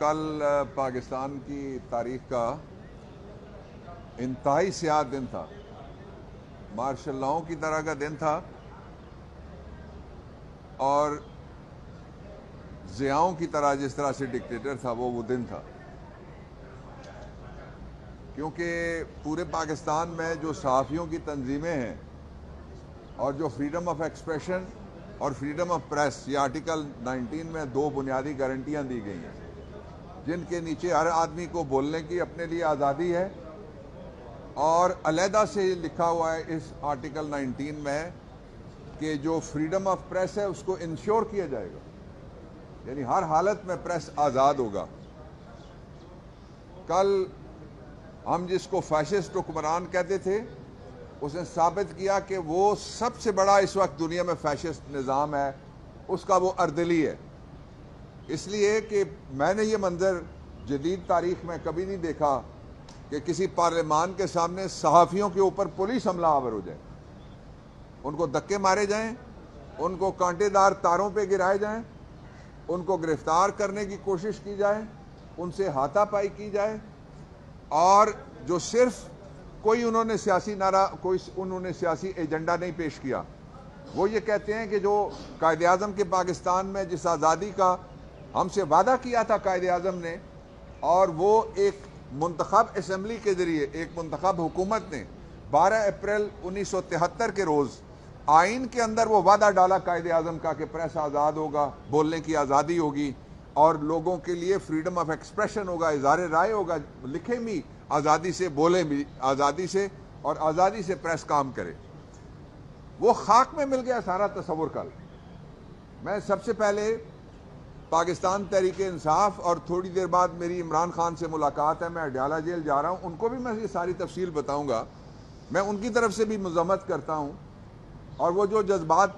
کل پاکستان کی تاریخ کا انتہائی سیاہ دن تھا، مارشل لاؤں کی طرح کا دن تھا اور ضیاؤں کی طرح جس طرح سے ڈکٹیٹر تھا وہ دن تھا، کیونکہ پورے پاکستان میں جو صحافیوں کی تنظیمیں ہیں اور جو فریڈم آف ایکسپریشن اور فریڈم آف پریس، یہ آرٹیکل 19 میں 2 بنیادی گارنٹیاں دی گئی ہیں جن کے نیچے ہر آدمی کو بولنے کی اپنے لیے آزادی ہے، اور علیحدہ سے لکھا ہوا ہے اس آرٹیکل 19 میں کہ جو فریڈم آف پریس ہے اس کو انشور کیا جائے گا، یعنی ہر حالت میں پریس آزاد ہوگا۔ کل ہم جس کو فیشسٹ حکمران کہتے تھے اس نے ثابت کیا کہ وہ سب سے بڑا اس وقت دنیا میں فیشسٹ نظام ہے، اس کا وہ اردلی ہے، اس لیے کہ میں نے یہ منظر جدید تاریخ میں کبھی نہیں دیکھا کہ کسی پارلیمان کے سامنے صحافیوں کے اوپر پولیس حملہ آور ہو جائے، ان کو دھکے مارے جائیں، ان کو کانٹے دار تاروں پہ گرائے جائیں، ان کو گرفتار کرنے کی کوشش کی جائے، ان سے ہاتھا پائی کی جائے، اور جو صرف کوئی انہوں نے سیاسی ایجنڈا نہیں پیش کیا، وہ یہ کہتے ہیں کہ جو قائد اعظم کے پاکستان میں جس آزادی کا ہم سے وعدہ کیا تھا قائد اعظم نے، اور وہ ایک منتخب اسمبلی کے ذریعے ایک منتخب حکومت نے 12 اپریل 1973 کے روز آئین کے اندر وہ وعدہ ڈالا قائد اعظم کا کہ پریس آزاد ہوگا، بولنے کی آزادی ہوگی اور لوگوں کے لیے فریڈم آف ایکسپریشن ہوگا، اظہار رائے ہوگا، لکھیں بھی آزادی سے، بولیں بھی آزادی سے، اور آزادی سے پریس کام کرے، وہ خاک میں مل گیا سارا تصور۔ کل میں سب سے پہلے پاکستان تحریک انصاف، اور تھوڑی دیر بعد میری عمران خان سے ملاقات ہے، میں اڈیالہ جیل جا رہا ہوں، ان کو بھی میں یہ ساری تفصیل بتاؤں گا، میں ان کی طرف سے بھی مذمت کرتا ہوں، اور وہ جو جذبات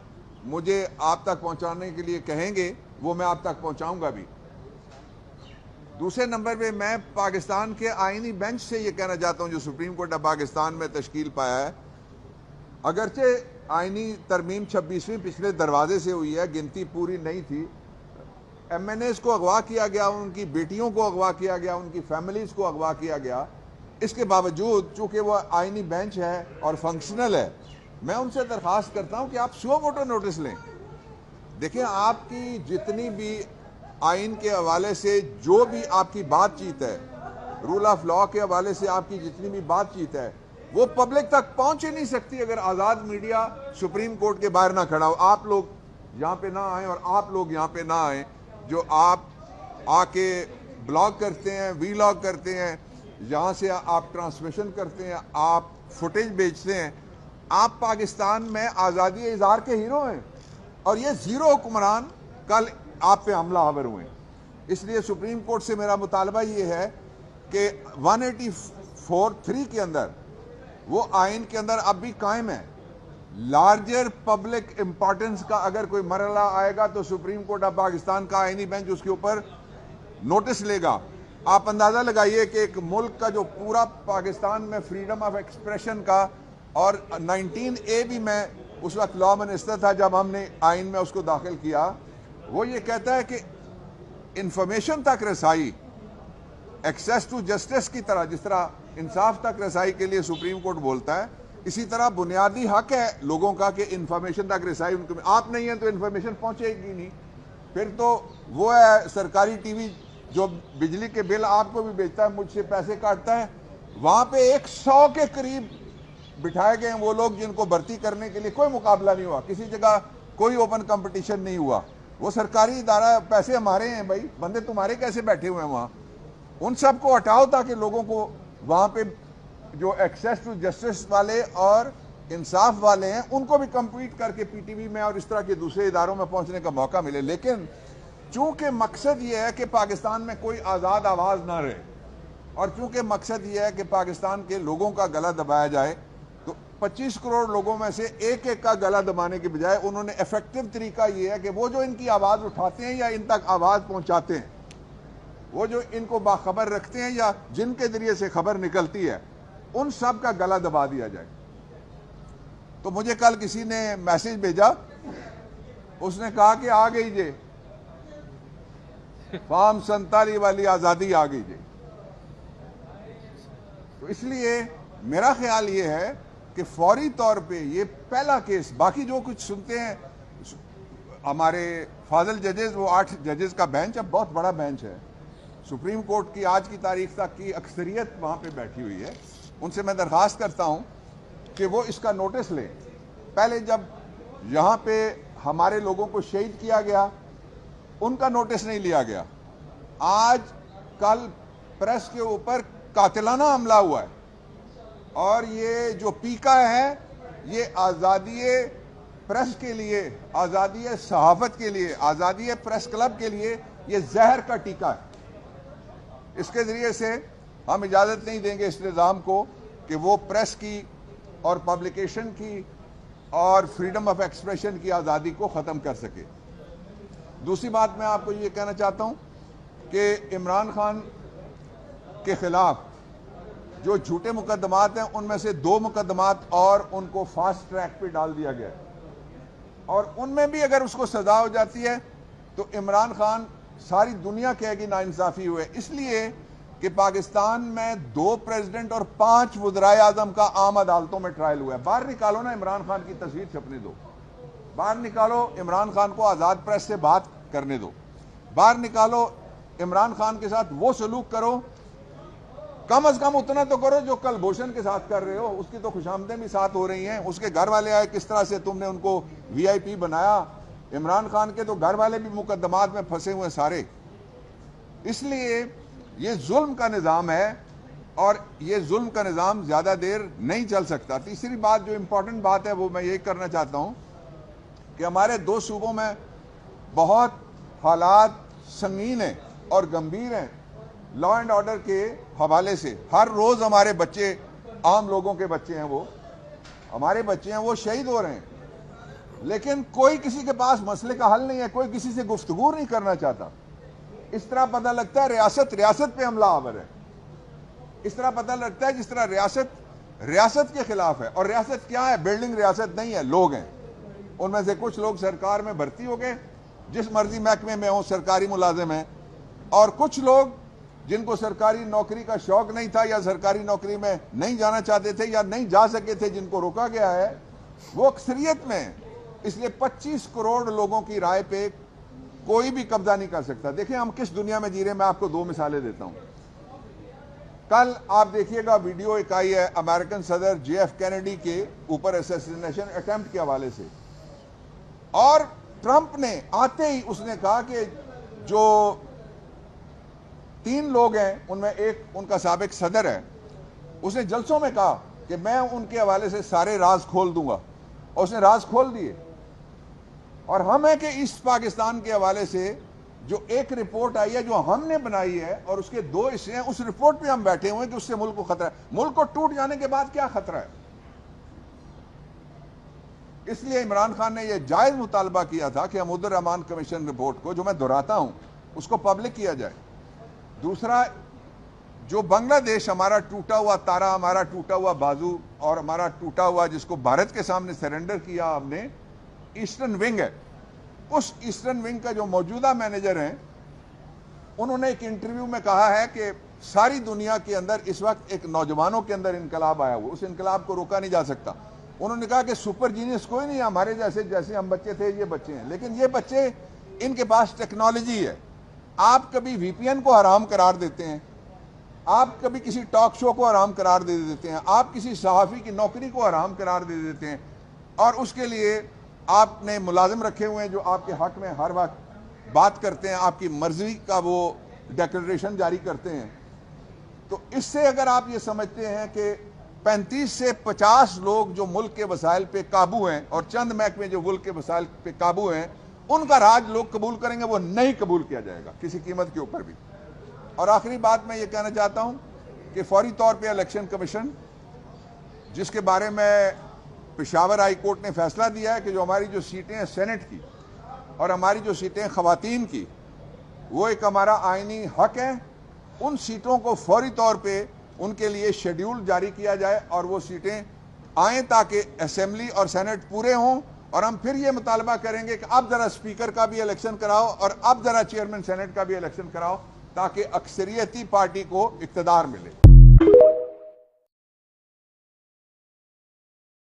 مجھے آپ تک پہنچانے کے لیے کہیں گے وہ میں آپ تک پہنچاؤں گا بھی۔ دوسرے نمبر پہ میں پاکستان کے آئینی بینچ سے یہ کہنا چاہتا ہوں جو سپریم کورٹ آف پاکستان میں تشکیل پایا ہے، اگرچہ آئینی ترمیم 26ویں پچھلے دروازے سے ہوئی ہے، گنتی پوری نہیں تھی، ایم این ایز کو اغوا کیا گیا، ان کی بیٹیوں کو اغوا کیا گیا، ان کی فیملیز کو اغوا کیا گیا، اس کے باوجود چونکہ وہ آئینی بینچ ہے اور فنکشنل ہے، میں ان سے درخواست کرتا ہوں کہ آپ سو موٹو نوٹس لیں۔ دیکھیں، آپ کی جتنی بھی آئین کے حوالے سے جو بھی آپ کی بات چیت ہے، رول آف لا کے حوالے سے آپ کی جتنی بھی بات چیت ہے، وہ پبلک تک پہنچ ہی نہیں سکتی اگر آزاد میڈیا سپریم کورٹ کے باہر نہ کھڑا ہو۔ آپ لوگ یہاں پہ نہ آئیں اور آپ لوگ یہاں پہ نہ آئیں، جو آپ آ کے بلاگ کرتے ہیں، وی لاگ کرتے ہیں، یہاں سے آپ ٹرانسمیشن کرتے ہیں، آپ فوٹیج بیچتے ہیں، آپ پاکستان میں آزادی اظہار کے ہیرو ہیں، اور یہ زیرو حکمران کل آپ پہ حملہ آور ہوئے ہیں۔ اس لیے سپریم کورٹ سے میرا مطالبہ یہ ہے کہ 184(3) کے اندر وہ آئین کے اندر اب بھی قائم ہے، لارجر پبلک امپورٹنس کا اگر کوئی مرحلہ آئے گا تو سپریم کورٹ آف پاکستان کا آئینی بینچ اس کے اوپر نوٹس لے گا۔ آپ اندازہ لگائیے کہ ایک ملک کا جو پورا پاکستان میں فریڈم آف ایکسپریشن کا، اور 19A بھی میں اس وقت لا منسٹر تھا جب ہم نے آئین میں اس کو داخل کیا، وہ یہ کہتا ہے کہ انفارمیشن تک رسائی، ایکسیس ٹو جسٹس کی طرح، جس طرح انصاف تک رسائی کے لیے سپریم کورٹ بولتا ہے، اسی طرح بنیادی حق ہے لوگوں کا کہ انفارمیشن تک رسائی ان کو، آپ نہیں ہیں تو انفارمیشن پہنچے گی نہیں۔ پھر تو وہ ہے سرکاری ٹی وی جو بجلی کے بل آپ کو بھی بیچتا ہے، مجھ سے پیسے کاٹتا ہے، وہاں پہ 100 کے قریب بٹھائے گئے ہیں وہ لوگ جن کو بھرتی کرنے کے لیے کوئی مقابلہ نہیں ہوا، کسی جگہ کوئی اوپن کمپٹیشن نہیں ہوا، وہ سرکاری ادارہ، پیسے ہمارے ہیں بھائی، بندے تمہارے کیسے بیٹھے ہوئے ہیں وہاں؟ ان سب کو ہٹاؤ تاکہ لوگوں کو وہاں پہ جو ایکسیس ٹو جسٹس والے اور انصاف والے ہیں ان کو بھی کمپیٹ کر کے پی ٹی وی میں اور اس طرح کے دوسرے اداروں میں پہنچنے کا موقع ملے۔ لیکن چونکہ مقصد یہ ہے کہ پاکستان میں کوئی آزاد آواز نہ رہے، اور چونکہ مقصد یہ ہے کہ پاکستان کے لوگوں کا گلا دبایا جائے، تو 25 کروڑ لوگوں میں سے ایک ایک کا گلا دبانے کے بجائے انہوں نے ایفیکٹو طریقہ یہ ہے کہ وہ جو ان کی آواز اٹھاتے ہیں یا ان تک آواز پہنچاتے ہیں، وہ جو ان کو باخبر رکھتے ہیں یا جن کے ذریعے سے خبر نکلتی ہے، ان سب کا گلا دبا دیا جائے۔ تو مجھے کل کسی نے میسج بھیجا، اس نے کہا کہ آ گئی جے، فارم 47 والی آزادی آ گئی جی. تو اس لیے میرا خیال یہ ہے کہ فوری طور پہ یہ پہلا کیس، باقی جو کچھ سنتے ہیں ہمارے فاضل ججز، وہ 8 ججز کا بینچ اب بہت بڑا بینچ ہے. سپریم کورٹ کی آج کی تاریخ تک کی اکثریت وہاں پہ بیٹھی ہوئی ہے. ان سے میں درخواست کرتا ہوں کہ وہ اس کا نوٹس لیں. پہلے جب یہاں پہ ہمارے لوگوں کو شہید کیا گیا ان کا نوٹس نہیں لیا گیا. آج کل پریس کے اوپر قاتلانہ حملہ ہوا ہے، اور یہ جو پیکا ہے یہ آزادی پریس کے لیے، آزادی صحافت کے لیے، آزادی پریس کلب کے لیے یہ زہر کا ٹیکا ہے. اس کے ذریعے سے ہم اجازت نہیں دیں گے اس نظام کو کہ وہ پریس کی اور پبلیکیشن کی اور فریڈم آف ایکسپریشن کی آزادی کو ختم کر سکے. دوسری بات میں آپ کو یہ کہنا چاہتا ہوں کہ عمران خان کے خلاف جو جھوٹے مقدمات ہیں ان میں سے 2 مقدمات اور ان کو فاسٹ ٹریک پہ ڈال دیا گیا ہے، اور ان میں بھی اگر اس کو سزا ہو جاتی ہے تو عمران خان ساری دنیا کہے گی ناانصافی ہوئے. اس لیے کہ پاکستان میں 2 پریزیڈنٹ اور 5 وزرائے اعظم کا عام عدالتوں میں ٹرائل ہوا ہے. باہر نکالو نا عمران خان کی تصویر چھپنے دو، باہر نکالو عمران خان کو آزاد پریس سے بات کرنے دو، باہر نکالو عمران خان کے ساتھ وہ سلوک کرو، کم از کم اتنا تو کرو جو کل بھوشن کے ساتھ کر رہے ہو. اس کی تو خوشامدیں بھی ساتھ ہو رہی ہیں. اس کے گھر والے آئے، کس طرح سے تم نے ان کو وی آئی پی بنایا. عمران خان کے تو گھر والے بھی مقدمات میں پھنسے ہوئے سارے. اس لیے یہ ظلم کا نظام ہے اور یہ ظلم کا نظام زیادہ دیر نہیں چل سکتا. تیسری بات جو امپورٹنٹ بات ہے وہ میں یہ کرنا چاہتا ہوں کہ ہمارے 2 صوبوں میں بہت حالات سنگین ہیں اور گمبھیر ہیں لا اینڈ آرڈر کے حوالے سے. ہر روز ہمارے بچے، عام لوگوں کے بچے ہیں، وہ ہمارے بچے ہیں، وہ شہید ہو رہے ہیں، لیکن کوئی کسی کے پاس مسئلے کا حل نہیں ہے، کوئی کسی سے گفتگو نہیں کرنا چاہتا. اس طرح پتہ لگتا ہے ریاست پہ حملہ آور ہے. اس طرح پتہ لگتا ہے جس طرح ریاست کے خلاف ہے. اور ریاست کیا ہے؟ بلڈنگ ریاست نہیں ہے، لوگ ہیں. ان میں سے کچھ لوگ سرکار میں بھرتی ہو گئے، جس مرضی محکمے میں ہوں، سرکاری ملازم ہیں، اور کچھ لوگ جن کو سرکاری نوکری کا شوق نہیں تھا یا سرکاری نوکری میں نہیں جانا چاہتے تھے یا نہیں جا سکے تھے، جن کو روکا گیا ہے، وہ اکثریت میں. اس لیے 25 کروڑ لوگوں کی رائے پہ کوئی بھی قبضہ نہیں کر سکتا. دیکھیں ہم کس دنیا میں جی رہے ہیں. میں آپ کو 2 مثالیں دیتا ہوں. کل آپ دیکھیے گا ویڈیو ایک آئی ہے امریکن صدر جے ایف کینیڈی کے اوپر اسیسینیشن اٹیمپٹ کے حوالے سے، اور ٹرمپ نے آتے ہی اس نے کہا کہ جو 3 لوگ ہیں ان میں ایک ان کا سابق صدر ہے، اس نے جلسوں میں کہا کہ میں ان کے حوالے سے سارے راز کھول دوں گا، اور اس نے راز کھول دیے. اور ہم ہے کہ ایسٹ پاکستان کے حوالے سے جو ایک رپورٹ آئی ہے جو ہم نے بنائی ہے اور اس کے 2 حصے ہیں، اس رپورٹ پہ ہم بیٹھے ہوئے ہیں کہ اس سے ملک کو خطرہ ہے. ملک کو ٹوٹ جانے کے بعد کیا خطرہ ہے؟ اس لیے عمران خان نے یہ جائز مطالبہ کیا تھا کہ حمود الرحمان کمیشن رپورٹ کو، جو میں دہراتا ہوں، اس کو پبلک کیا جائے. دوسرا، جو بنگلہ دیش ہمارا ٹوٹا ہوا تارا، ہمارا ٹوٹا ہوا بازو اور ہمارا ٹوٹا ہوا جس کو بھارت کے سامنے سرنڈر کیا ہم نے، ایسٹرن ونگ ہے. اس ایسٹرن ونگ کا جو موجودہ مینیجر ہیں، انہوں نے ایک انٹرویو میں کہا ہے کہ ساری دنیا کے اندر اس وقت ایک نوجوانوں کے اندر انقلاب آیا ہوا، اس انقلاب کو روکا نہیں جا سکتا. انہوں نے کہا کہ سپر جینیس کوئی نہیں، ہمارے جیسے ہم بچے تھے یہ بچے ہیں، لیکن یہ بچے ان کے پاس ٹیکنالوجی ہے. آپ کبھی وی پی این کو حرام قرار دیتے ہیں، آپ کبھی کسی ٹاک شو کو حرام قرار دے دیتے ہیں، آپ کسی صحافی کی نوکری کو حرام قرار دے دیتے ہیں، اور اس کے لیے آپ نے ملازم رکھے ہوئے ہیں جو آپ کے حق میں ہر وقت بات کرتے ہیں، آپ کی مرضی کا وہ ڈیکلریشن جاری کرتے ہیں. تو اس سے اگر آپ یہ سمجھتے ہیں کہ 35 سے 50 لوگ جو ملک کے وسائل پہ قابو ہیں اور چند محکمے جو ملک کے وسائل پہ قابو ہیں، ان کا راج لوگ قبول کریں گے، وہ نہیں قبول کیا جائے گا کسی قیمت کے اوپر بھی. اور آخری بات میں یہ کہنا چاہتا ہوں کہ فوری طور پہ الیکشن کمیشن، جس کے بارے میں پشاور ہائی کورٹ نے فیصلہ دیا ہے کہ جو ہماری جو سیٹیں ہیں سینٹ کی اور ہماری جو سیٹیں خواتین کی، وہ ایک ہمارا آئینی حق ہے. ان سیٹوں کو فوری طور پہ ان کے لیے شیڈیول جاری کیا جائے اور وہ سیٹیں آئیں تاکہ اسمبلی اور سینٹ پورے ہوں اور ہم پھر یہ مطالبہ کریں گے کہ اب ذرا اسپیکر کا بھی الیکشن کراؤ اور اب ذرا چیئرمین سینٹ کا بھی الیکشن کراؤ تاکہ اکثریتی پارٹی کو اقتدار ملے.